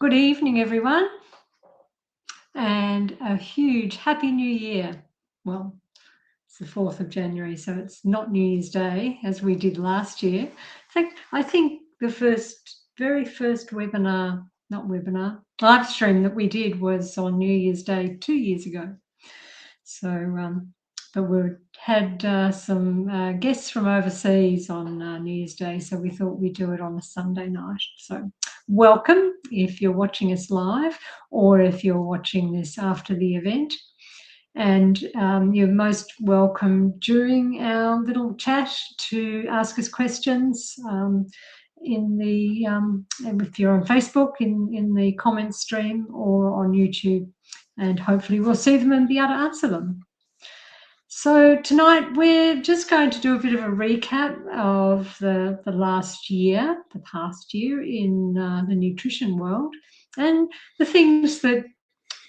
Good evening, everyone, and a huge Happy New Year. Well, it's the 4th of January, so it's not New Year's Day as we did last year. I think the very first live stream that we did was on New Year's Day 2 years ago. So, but we had some guests from overseas on New Year's Day, so we thought we'd do it on a Sunday night. So welcome if you're watching us live or if you're watching this after the event. And you're most welcome during our little chat to ask us questions if you're on Facebook in the comments stream or on YouTube, and hopefully we'll see them and be able to answer them. So tonight we're just going to do a bit of a recap of the past year in the nutrition world, and the things that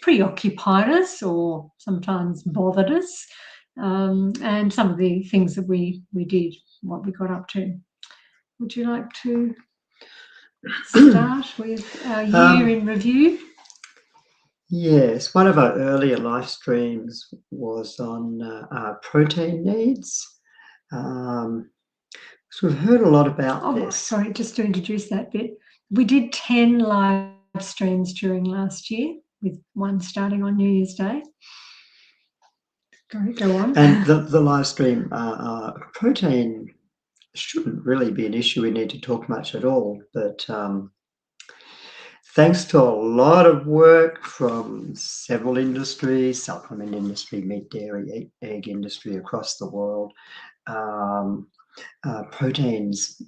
preoccupied us or sometimes bothered us, and some of the things that we did, what we got up to. Would you like to start with our year in review? Yes, one of our earlier live streams was on protein needs. So we've heard a lot about this. Sorry, just to introduce that bit. We did 10 live streams during last year, with one starting on New Year's Day. Go on. And the live stream, protein shouldn't really be an issue we need to talk much at all, but thanks to a lot of work from several industries, supplement industry, meat, dairy, egg industry across the world, proteins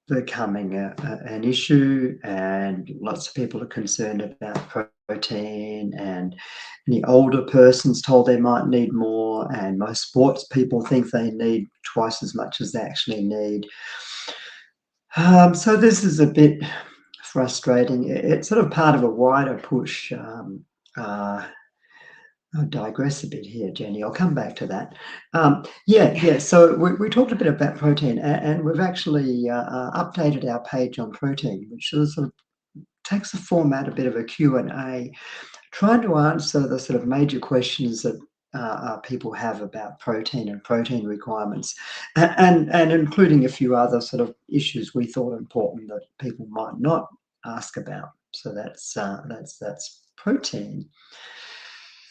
becoming an issue, and lots of people are concerned about protein, and the older person's told they might need more, and most sports people think they need twice as much as they actually need. So this is a bit frustrating. It's sort of part of a wider push. I'll digress a bit here, Jenny. I'll come back to that. So we talked a bit about protein, and we've actually updated our page on protein, which sort of takes the format a bit of a Q&A, trying to answer the sort of major questions that people have about protein and protein requirements, and including a few other sort of issues we thought important that people might not ask about. So that's protein.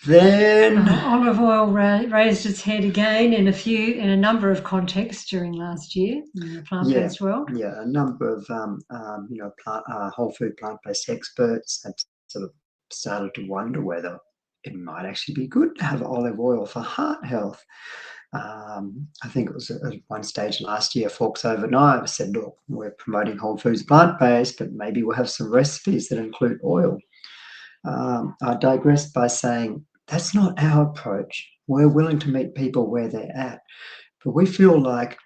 Then olive oil raised its head again in a number of contexts during last year in the plant-based world. Yeah, a number of whole food plant-based experts have sort of started to wonder whether it might actually be good to have olive oil for heart health. I think it was at one stage last year, Forks Over Knives said, look, we're promoting whole foods plant-based, but maybe we'll have some recipes that include oil. I digressed by saying that's not our approach. We're willing to meet people where they're at, but we feel like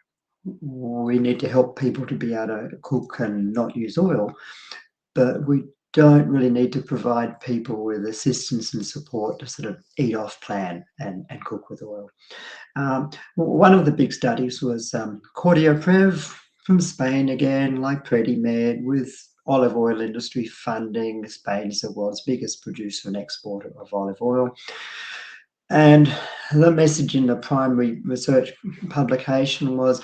we need to help people to be able to cook and not use oil, but we don't really need to provide people with assistance and support to sort of eat off plan and cook with oil. One of the big studies was Cardioprev from Spain, again, like PreadyMed, with olive oil industry funding. Spain is the world's biggest producer and exporter of olive oil. And the message in the primary research publication was,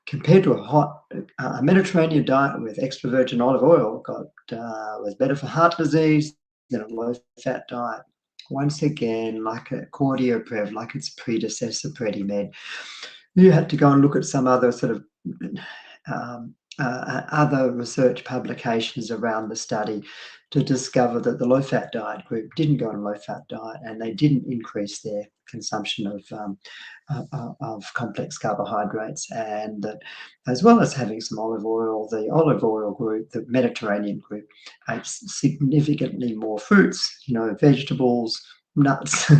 compared to a Mediterranean diet with extra virgin olive oil, was better for heart disease than a low-fat diet. Once again, like a Cardioprev, like its predecessor, PreadyMed, you had to go and look at some other sort of other research publications around the study to discover that the low-fat diet group didn't go on a low-fat diet, and they didn't increase their consumption of complex carbohydrates, and that, as well as having some olive oil, the olive oil group, the Mediterranean group, ate significantly more fruits, vegetables, nuts,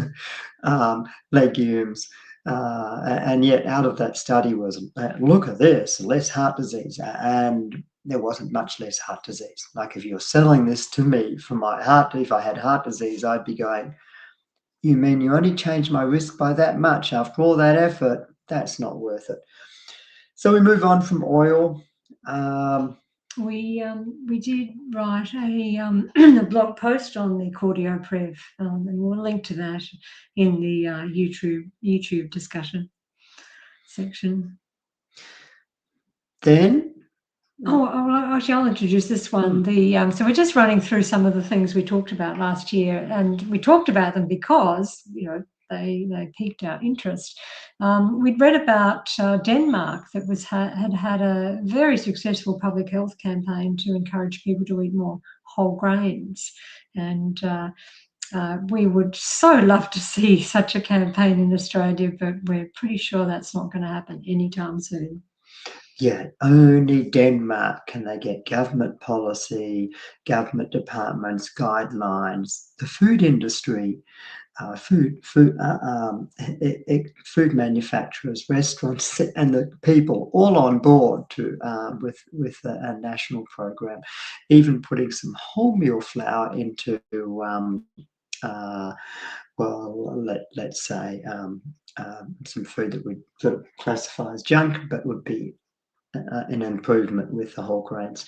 legumes. And yet out of that study was, look at this, less heart disease. And there wasn't much less heart disease. Like, if you're selling this to me for my heart, if I had heart disease, I'd be going, you mean you only changed my risk by that much after all that effort? That's not worth it. So we move on from oil. we did write a blog post on the Cardio Prev, and we'll link to that in the YouTube discussion section. Then, Actually, I'll introduce this one. So we're just running through some of the things we talked about last year, and we talked about them because they piqued our interest. We'd read about Denmark that had a very successful public health campaign to encourage people to eat more whole grains, and we would so love to see such a campaign in Australia, but we're pretty sure that's not going to happen anytime soon. Yeah, only Denmark can they get government policy, government departments, guidelines, the food industry, food manufacturers, restaurants, and the people all on board with a national program, even putting some wholemeal flour into let's say some food that we sort of classify as junk, but would be an improvement with the whole grains.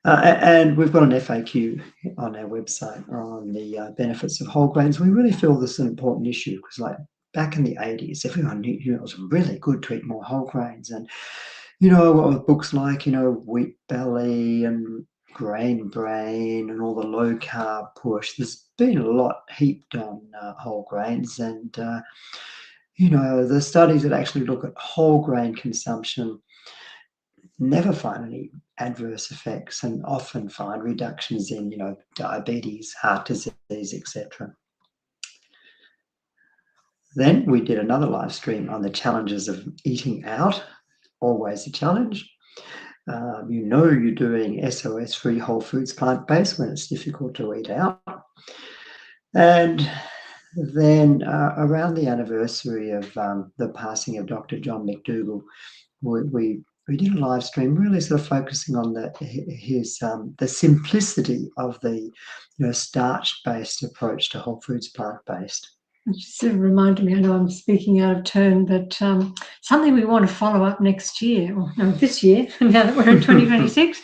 And we've got an FAQ on our website on the benefits of whole grains. We really feel this is an important issue because, like, back in the 80s, everyone knew it was really good to eat more whole grains. And, what were books like, Wheat Belly and Grain Brain and all the low carb push. There's been a lot heaped on whole grains. And, the studies that actually look at whole grain consumption never find any adverse effects and often find reductions in, diabetes, heart disease, etc. Then we did another live stream on the challenges of eating out, always a challenge. You're doing SOS-free whole foods plant-based when it's difficult to eat out. And then around the anniversary of the passing of Dr. John McDougall, we did a live stream really sort of focusing on the simplicity of the starch-based approach to whole foods plant-based. It just sort of reminded me, I know I'm speaking out of turn, but something we want to follow up next year, or no, this year, now that we're in 2026,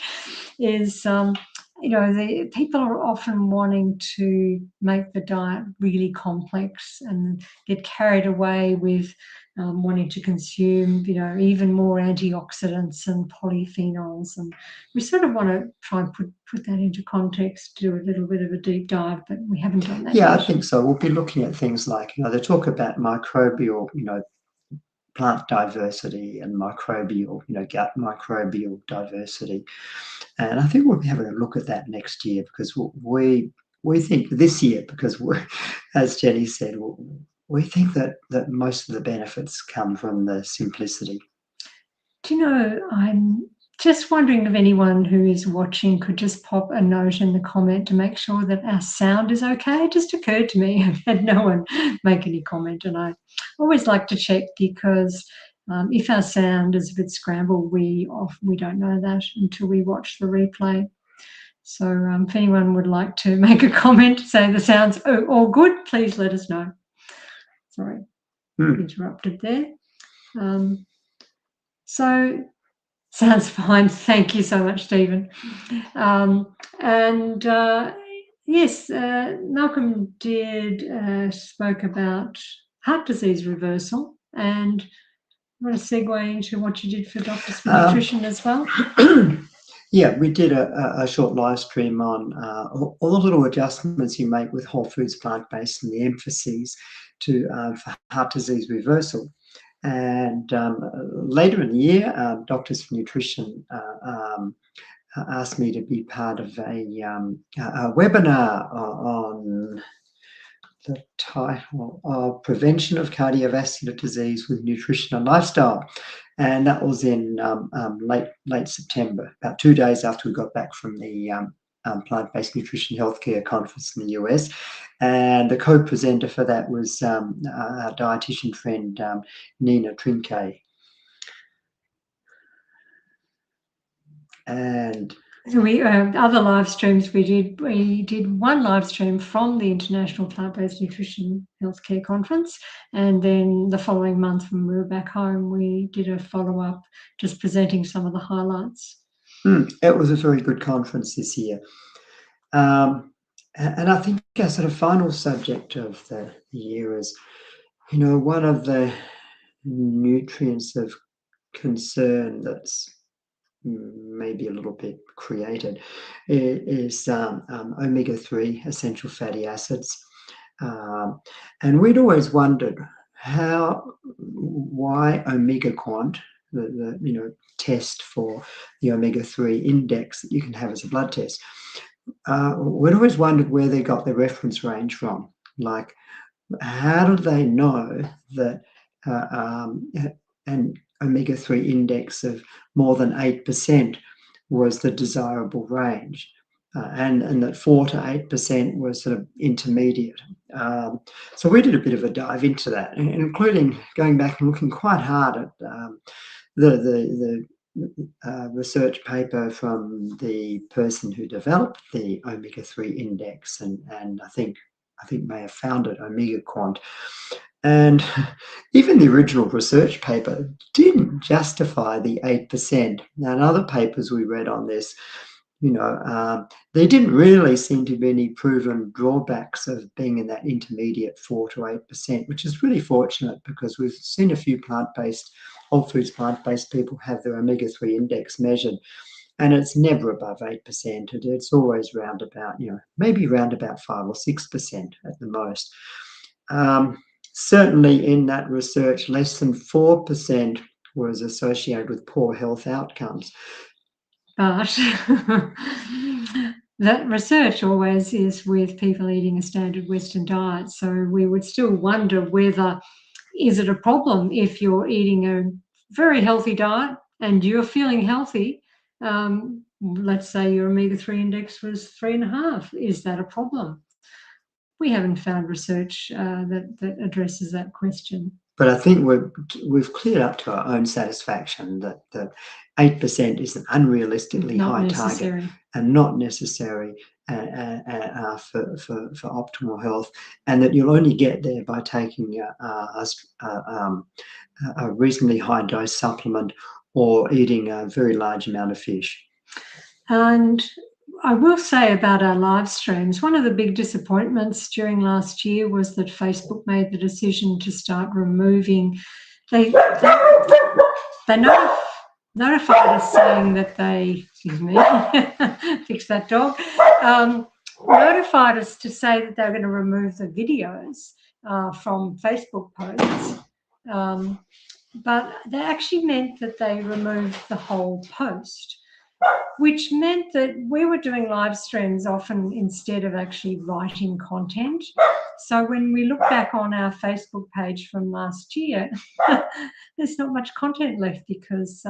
is the people are often wanting to make the diet really complex and get carried away with wanting to consume, even more antioxidants and polyphenols. And we sort of want to try and put that into context, do a little bit of a deep dive, but we haven't done that yet. I think so. We'll be looking at things like, they talk about microbial, plant diversity and microbial, gut microbial diversity. And I think we'll be having a look at that next year because we think this year, because as Jenny said, we think that most of the benefits come from the simplicity. Do you know, I'm just wondering if anyone who is watching could just pop a note in the comment to make sure that our sound is okay. It just occurred to me. I've had no one make any comment, and I always like to check because if our sound is a bit scrambled, we don't know that until we watch the replay. So if anyone would like to make a comment, say the sound's all good, please let us know. Sorry, interrupted there. So sounds fine. Thank you so much, Stephen. Yes, Malcolm did spoke about heart disease reversal, and I want to segue into what you did for Doctors for Nutrition as well. Yeah, we did a short live stream on all the little adjustments you make with whole foods plant-based and the emphases for heart disease reversal. And later in the year, Doctors for Nutrition asked me to be part of a webinar on the title of Prevention of Cardiovascular Disease with Nutrition and Lifestyle. And that was in late September, about 2 days after we got back from the Plant-Based Nutrition Healthcare Conference in the US. And the co-presenter for that was our dietitian friend, Nina Trinke. And we other live streams we did one live stream from the International Plant-Based Nutrition Healthcare Conference, and then the following month when we were back home we did a follow-up just presenting some of the highlights. It was a very good conference this year. And I think our sort of final subject of the year is, one of the nutrients of concern that's maybe a little bit created is omega-3 essential fatty acids. And we'd always wondered why Omega Quant, the test for the omega-3 index that you can have as a blood test. We'd always wondered where they got their reference range from. Like, how do they know that an omega-3 index of more than 8% was the desirable range, and that 4 to 8% was sort of intermediate? So we did a bit of a dive into that, including going back and looking quite hard at the research paper from the person who developed the omega-3 index, and I think may have founded Omega Quant. And even the original research paper didn't justify the 8%. Now, in other papers we read on this, there didn't really seem to be any proven drawbacks of being in that intermediate 4 to 8%, which is really fortunate because we've seen a few whole foods plant-based people have their omega-3 index measured, and it's never above 8%. It's always round about, maybe around about 5 or 6% at the most. Certainly in that research, less than 4% was associated with poor health outcomes. But that research always is with people eating a standard Western diet. So we would still wonder whether, is it a problem if you're eating a very healthy diet and you're feeling healthy? Let's say your omega-3 index was 3.5. Is that a problem? We haven't found research that addresses that question. But I think we've cleared up to our own satisfaction that 8% is an unrealistically high target and not necessary for optimal health, and that you'll only get there by taking a reasonably high dose supplement or eating a very large amount of fish. And I will say about our live streams, one of the big disappointments during last year was that Facebook made the decision to start removing. They notified us saying that they, excuse me, fix that dog, notified us to say that they were going to remove the videos from Facebook posts. But that actually meant that they removed the whole post, which meant that we were doing live streams often instead of actually writing content. So when we look back on our Facebook page from last year, there's not much content left because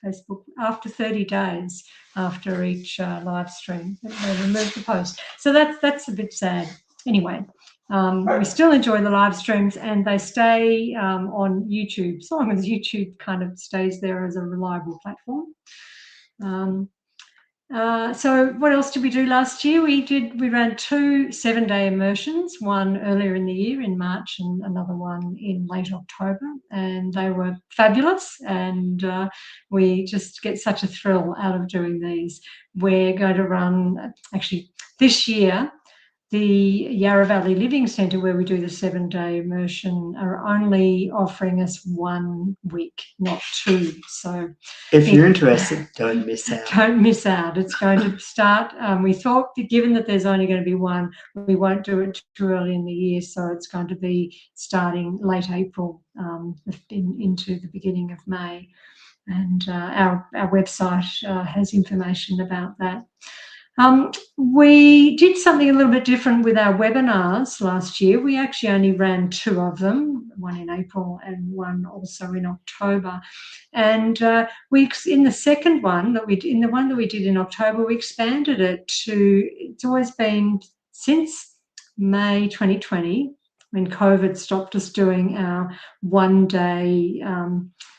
Facebook, after 30 days after each live stream, they removed the post. So that's a bit sad. Anyway, we still enjoy the live streams and they stay on YouTube, so long as YouTube kind of stays there as a reliable platform. So what else did we do last year? We ran 2 7-day immersions, one earlier in the year in March and another one in late October, and they were fabulous, and we just get such a thrill out of doing these. We're going to run, actually this year, the Yarra Valley Living Centre, where we do the 7-day immersion, are only offering us 1 week, not 2. So if you're interested, don't miss out. Don't miss out. It's going to start. We thought, given that there's only going to be 1, we won't do it too early in the year. So it's going to be starting late April into the beginning of May. And our website has information about that. We did something a little bit different with our webinars last year. We actually only ran 2 of them, one in April and one also in October. And in the second one in the one that we did in October, we expanded it to, it's always been since May 2020, when COVID stopped us doing our 1-day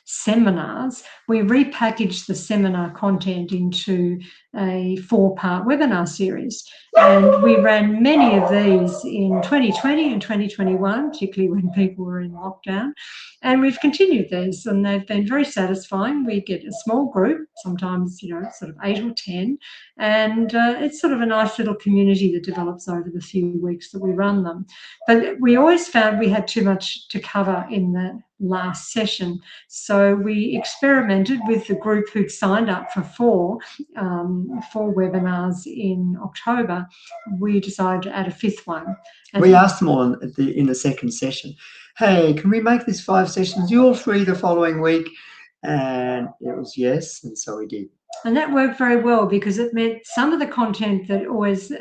seminars, we repackaged the seminar content into a 4-part webinar series. And we ran many of these in 2020 and 2021, particularly when people were in lockdown. And we've continued these, and they've been very satisfying. We get a small group, sometimes, sort of 8 or 10, and it's sort of a nice little community that develops over the few weeks that we run them. But we always found we had too much to cover in the last session. So we experimented with the group who'd signed up for 4 webinars in October. We decided to add a 5th one. We asked them all in the second session, hey, can we make this 5 sessions? You're all free the following week. And it was yes, and so we did. And that worked very well, because it meant some of the content that always, it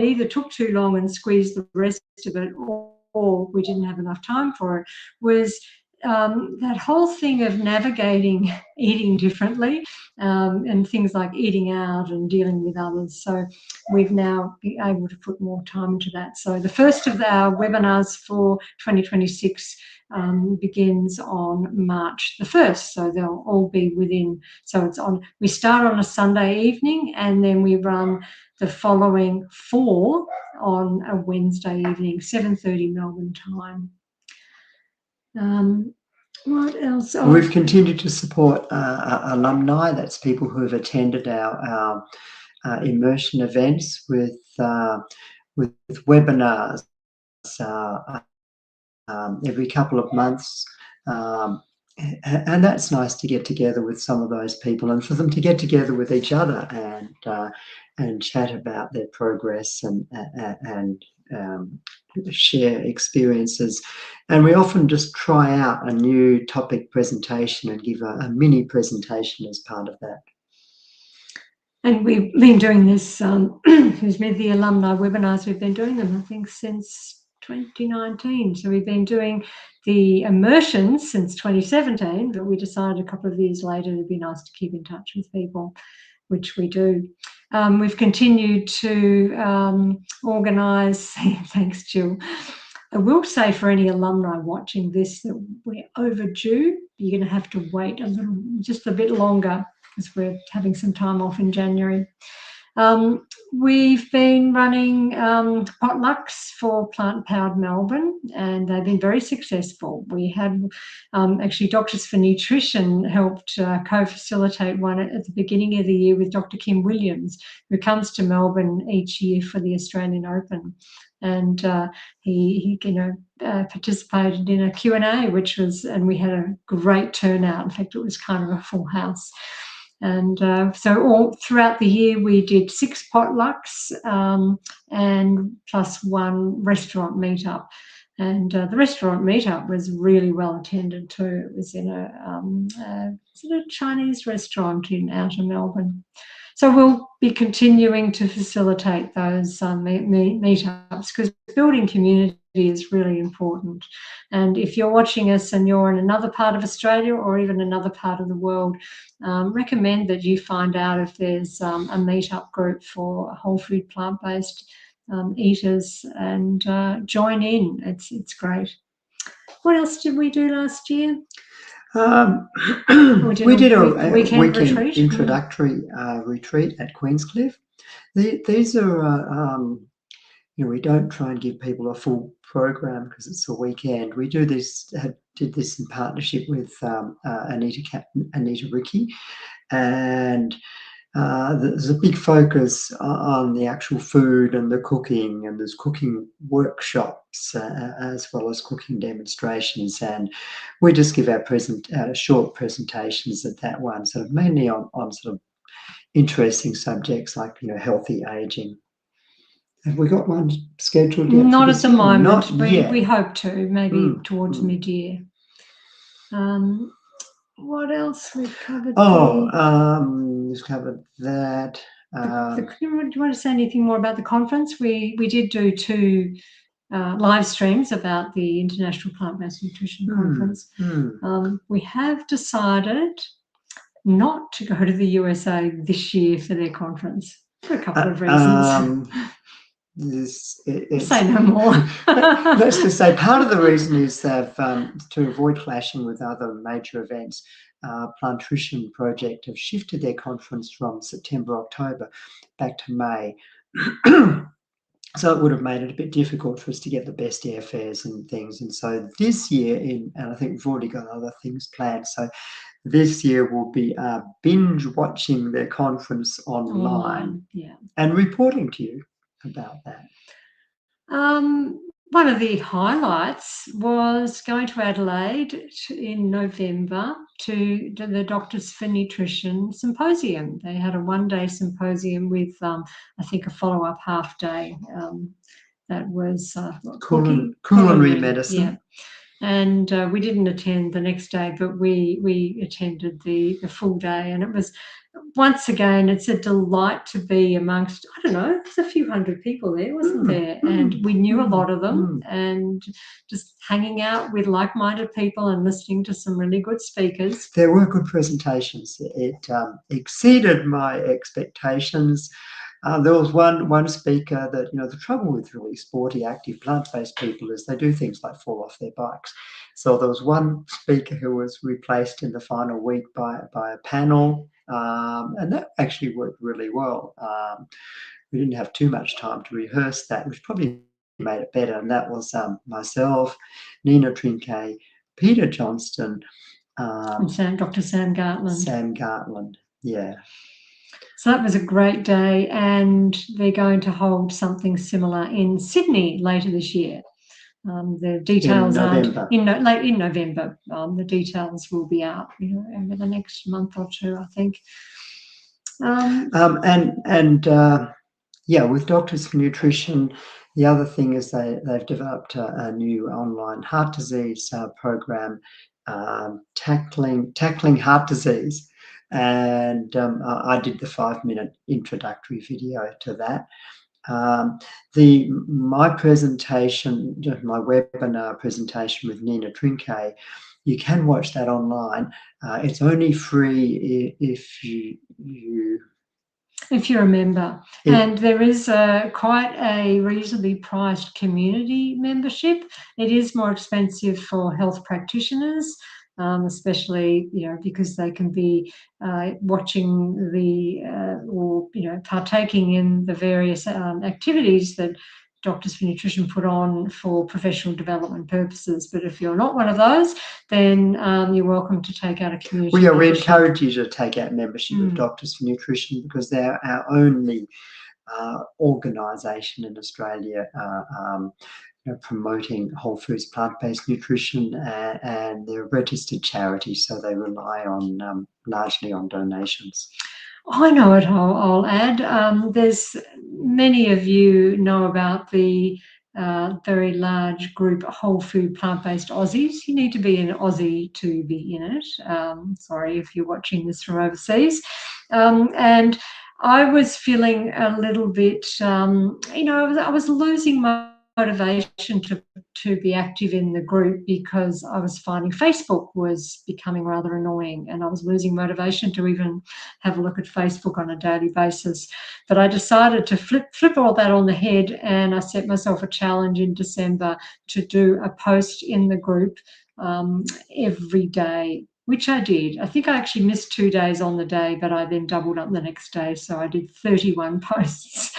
either took too long and squeezed the rest of it, or we didn't have enough time for it, was that whole thing of navigating eating differently, and things like eating out and dealing with others. So we've now been able to put more time into that. So the first of our webinars for 2026 begins on March the 1st. So they'll all be within, so we start on a Sunday evening, and then we run the following 4 on a Wednesday evening, 7:30 Melbourne time. What else? We've continued to support alumni. That's people who have attended our immersion events with webinars every couple of months. And that's nice to get together with some of those people, and for them to get together with each other and chat about their progress and share experiences. And we often just try out a new topic presentation and give a mini presentation as part of that. And we've been doing this, the alumni webinars, we've been doing them, I think, since 2019. So we've been doing the immersions since 2017, but we decided a couple of years later it'd be nice to keep in touch with people, which we do. We've continued to organise, thanks, Jill. I will say, for any alumni watching this, that we're overdue. You're going to have to wait just a bit longer, because we're having some time off in January. We've been running potlucks for Plant Powered Melbourne, and they've been very successful. We had actually Doctors for Nutrition helped co-facilitate one at the beginning of the year with Dr. Kim Williams, who comes to Melbourne each year for the Australian Open. And he participated in a Q&A, and we had a great turnout. In fact, it was kind of a full house. And so all throughout the year, we did 6 potlucks and plus 1 restaurant meetup. And the restaurant meetup was really well attended too. It was in a Chinese restaurant in outer Melbourne. So we'll be continuing to facilitate those meetups, because building community is really important. And if you're watching us and you're in another part of Australia or even another part of the world, recommend that you find out if there's a meetup group for whole food plant-based eaters, and join in. It's great. What else did we do last year? We did a weekend retreat. Introductory retreat at Queenscliff. These are, we don't try and give people a full program because it's a weekend. We did this in partnership with Anita Ricky, and there's a big focus on the actual food and the cooking, and there's cooking workshops as well as cooking demonstrations, and we just give our short presentations at that one, sort of mainly on sort of interesting subjects like healthy aging. Have we got one scheduled yet? Not at the moment. Not yet. We hope to, maybe towards mid-year. What else we've covered? We've covered that. Do you want to say anything more about the conference? We did do 2 live streams about the International Plant-Based Nutrition Conference. We have decided not to go to the USA this year for their conference for a couple of reasons. Say no more. Let's just say part of the reason is they've, to avoid clashing with other major events, Plantrition Project have shifted their conference from September, October back to May. So it would have made it a bit difficult for us to get the best airfares and things. And so this year, and I think we've already got other things planned. So this year we'll be binge watching their conference online. Yeah, and reporting to you about that. One of the highlights was going to Adelaide in November to the Doctors for Nutrition Symposium. They had a one-day symposium with, I think, a follow-up half-day that was culinary medicine. Yeah. And we didn't attend the next day, but we attended the full day. And it was, once again, it's a delight to be amongst, I don't know, there's a few hundred people there, wasn't there? And we knew a lot of them, and just hanging out with like-minded people and listening to some really good speakers. There were good presentations. It exceeded my expectations. There was one speaker that, the trouble with really sporty, active, plant-based people is they do things like fall off their bikes. So there was one speaker who was replaced in the final week by a panel, and that actually worked really well. We didn't have too much time to rehearse that, which probably made it better. And that was myself, Nina Trinquet, Peter Johnston, and Dr. Sam Gartland. Sam Gartland, yeah. So that was a great day, and they're going to hold something similar in Sydney later this year. The details aren't in November. The details will be out, over the next month or two, I think. With Doctors for Nutrition, the other thing is they've developed a new online heart disease program, tackling heart disease. And I did the 5-minute introductory video to that. My presentation, my webinar presentation with Nina Trinquet, you can watch that online. It's only free if you're a member. And there is quite a reasonably priced community membership. It is more expensive for health practitioners, especially, because they can be watching or partaking in the various activities that Doctors for Nutrition put on for professional development purposes. But if you're not one of those, then you're welcome to take out a community membership. We encourage you to take out membership of Doctors for Nutrition, because they're our only organisation in Australia promoting whole foods, plant-based nutrition, and they're a registered charity, so they rely on largely on donations. I know it. I'll add. There's many of you know about the very large group Whole Food Plant-Based Aussies. You need to be an Aussie to be in it. Sorry if you're watching this from overseas. And I was feeling a little bit, I was losing my motivation to be active in the group, because I was finding Facebook was becoming rather annoying, and I was losing motivation to even have a look at Facebook on a daily basis. But I decided to flip all that on the head, and I set myself a challenge in December to do a post in the group every day, which I did. I think I actually missed 2 days on the day, but I then doubled up the next day. So I did 31 posts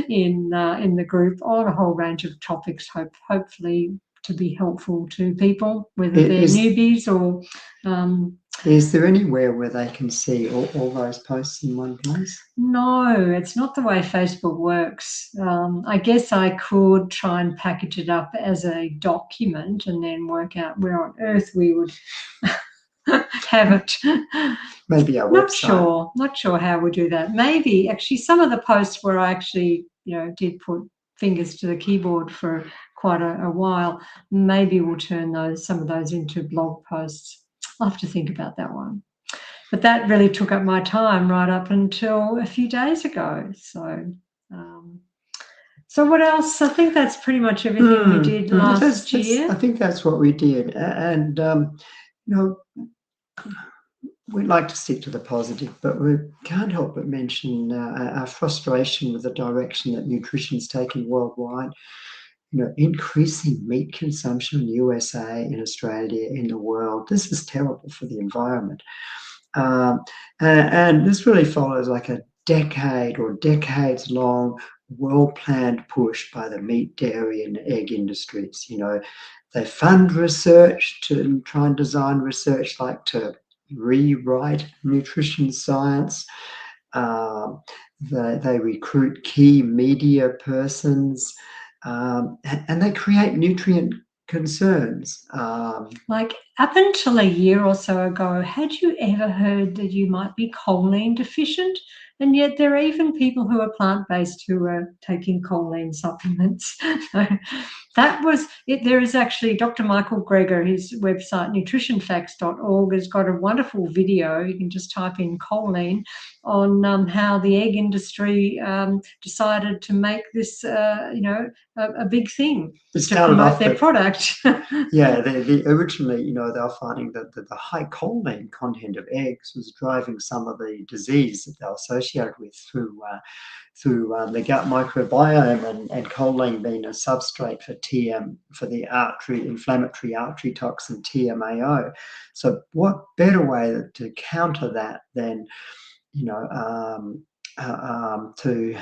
in the group on a whole range of topics, hopefully to be helpful to people, whether they're newbies or... Is there anywhere where they can see all those posts in one place? No, it's not the way Facebook works. I guess I could try and package it up as a document and then work out where on earth we would... have it. Maybe our website. Not sure how we do that. Maybe actually some of the posts where I actually did put fingers to the keyboard for quite a while, maybe we'll turn some of those into blog posts. I'll have to think about that one. But that really took up my time right up until a few days ago. So what else? I think that's pretty much everything we did last year. I think that's what we did. And we like to stick to the positive, but we can't help but mention our frustration with the direction that nutrition's taking worldwide. Increasing meat consumption in the USA, in Australia, in the world. This is terrible for the environment. And this really follows like a decade or decades-long well-planned push by the meat, dairy, and egg industries. They fund research to try and design research like to rewrite nutrition science. They recruit key media persons, and they create nutrient concerns. Like up until a year or so ago, had you ever heard that you might be choline deficient? And yet there are even people who are plant-based who are taking choline supplements. So that was it. There is actually Dr. Michael Greger, his website, nutritionfacts.org, has got a wonderful video. You can just type in choline on how the egg industry decided to make this, a big thing to promote their product. Yeah, originally, they were finding that the high choline content of eggs was driving some of the disease that they're associated with through the gut microbiome, and choline being a substrate for the inflammatory artery toxin TMAO. So what better way to counter that than to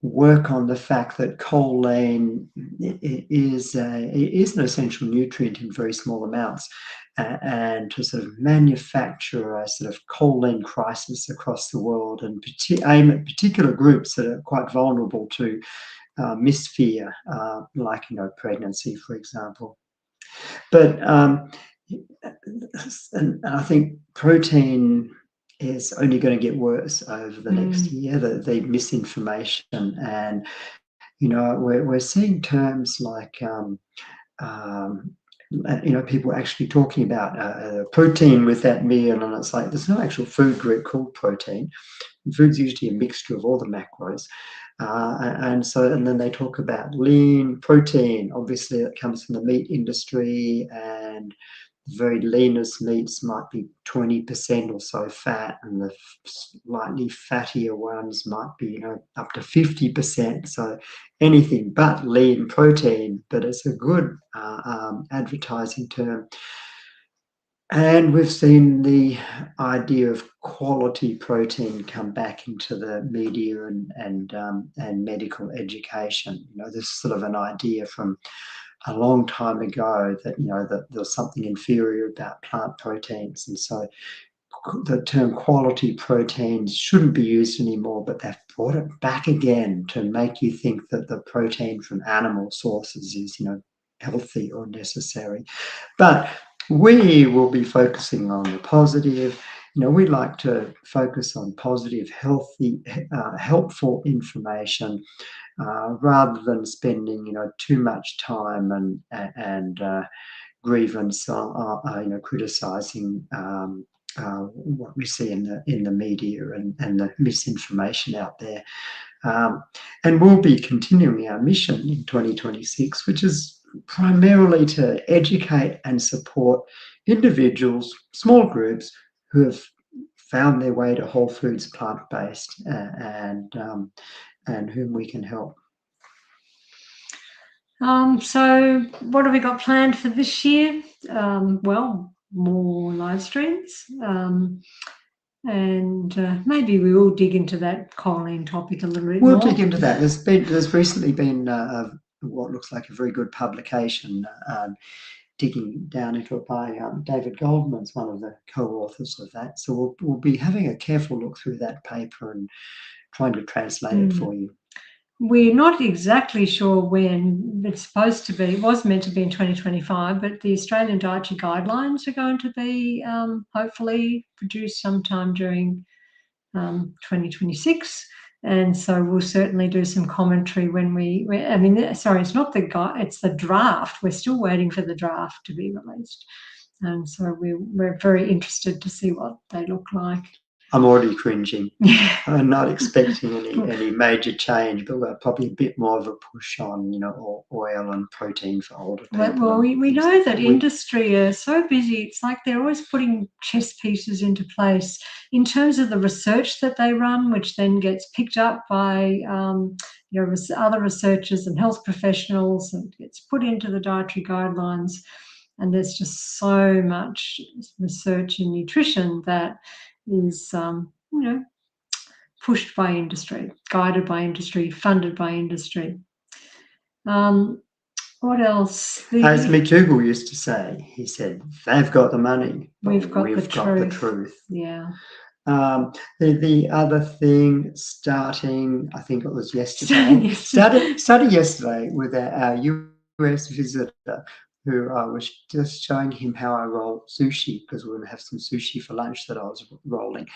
work on the fact that choline is an essential nutrient in very small amounts, and to sort of manufacture a sort of choline crisis across the world, and aim at particular groups that are quite vulnerable to misfear, like pregnancy, for example. But and I think protein is only going to get worse over the next year, the misinformation. And, we're seeing terms like, people actually talking about protein with that meal, and it's like there's no actual food group called protein. Food's usually a mixture of all the macros. And then they talk about lean protein. Obviously, that comes from the meat industry, and the very leanest meats might be 20% or so fat, and the slightly fattier ones might be, up to 50%. So anything but lean protein, but it's a good advertising term. And we've seen the idea of quality protein come back into the media and medical education. This sort of an idea from a long time ago that that there's something inferior about plant proteins, and so the term quality proteins shouldn't be used anymore, but they've brought it back again to make you think that the protein from animal sources is healthy or necessary. But we will be focusing on the positive. We like to focus on positive, healthy, helpful information, rather than spending too much time and grievance on criticizing what we see in the media and the misinformation out there. And we'll be continuing our mission in 2026, which is primarily to educate and support individuals, small groups who have found their way to whole foods, plant-based, and whom we can help. So what have we got planned for this year? Well, more live streams, and maybe we will dig into that choline topic a little bit more. We'll dig into that. There's recently been what looks like a very good publication digging down into it by David Goldman's one of the co-authors of that. So we'll be having a careful look through that paper and trying to translate it for you. We're not exactly sure when it's supposed to be. It was meant to be in 2025, but the Australian Dietary Guidelines are going to be hopefully produced sometime during 2026. And so we'll certainly do some commentary when it's not the guide, it's the draft. We're still waiting for the draft to be released. And so we're very interested to see what they look like. I'm already cringing. I'm not expecting any major change, but we're probably a bit more of a push on, oil and protein for older people. Well, we know like that industry are so busy. It's like they're always putting chess pieces into place in terms of the research that they run, which then gets picked up by other researchers and health professionals and gets put into the dietary guidelines. And there's just so much research in nutrition that is, pushed by industry, guided by industry, funded by industry. What else? As McDougall used to say, he said, they've got the money, but we've got the truth. Yeah. The other thing starting, I think it was yesterday, started yesterday with our US visitor who was just showing him how I roll sushi, because we were going to have some sushi for lunch that I was rolling.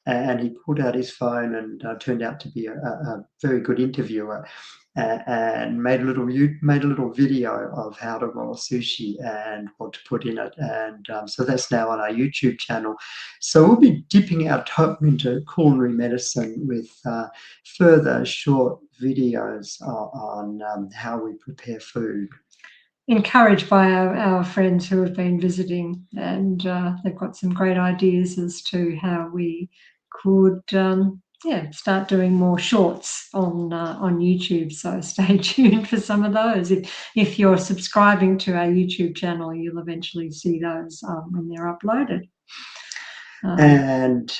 And he pulled out his phone and turned out to be a very good interviewer, and made a little video of how to roll sushi and what to put in it. And so that's now on our YouTube channel. So we'll be dipping our toe into culinary medicine with further short videos on how we prepare food. Encouraged by our friends who have been visiting, and they've got some great ideas as to how we could start doing more shorts on YouTube. So stay tuned for some of those. If you're subscribing to our YouTube channel, you'll eventually see those when they're uploaded. And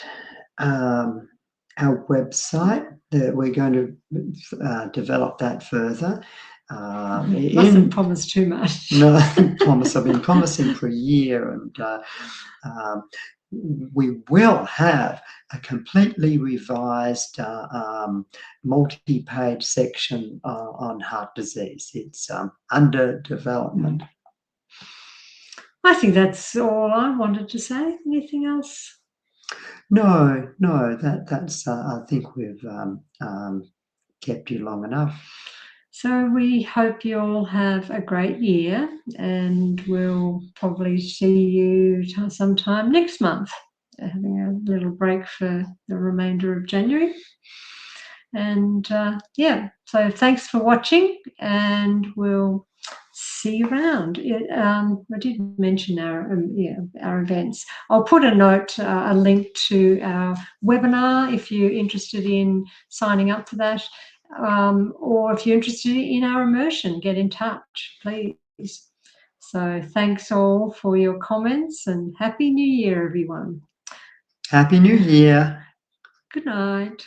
our website, we're going to develop that further. Mustn't promise too much. No, promise. I've been promising for a year, and we will have a completely revised multi-page section on heart disease. It's under development. I think that's all I wanted to say. Anything else? No. That's. I think we've kept you long enough. So we hope you all have a great year, and we'll probably see you sometime next month, having a little break for the remainder of January. And so thanks for watching, and we'll see you around. I did mention our events. I'll put a note, a link to our webinar if you're interested in signing up for that. Or if you're interested in our immersion, get in touch, please. So thanks all for your comments, and Happy New Year, everyone. Happy New Year. Good night.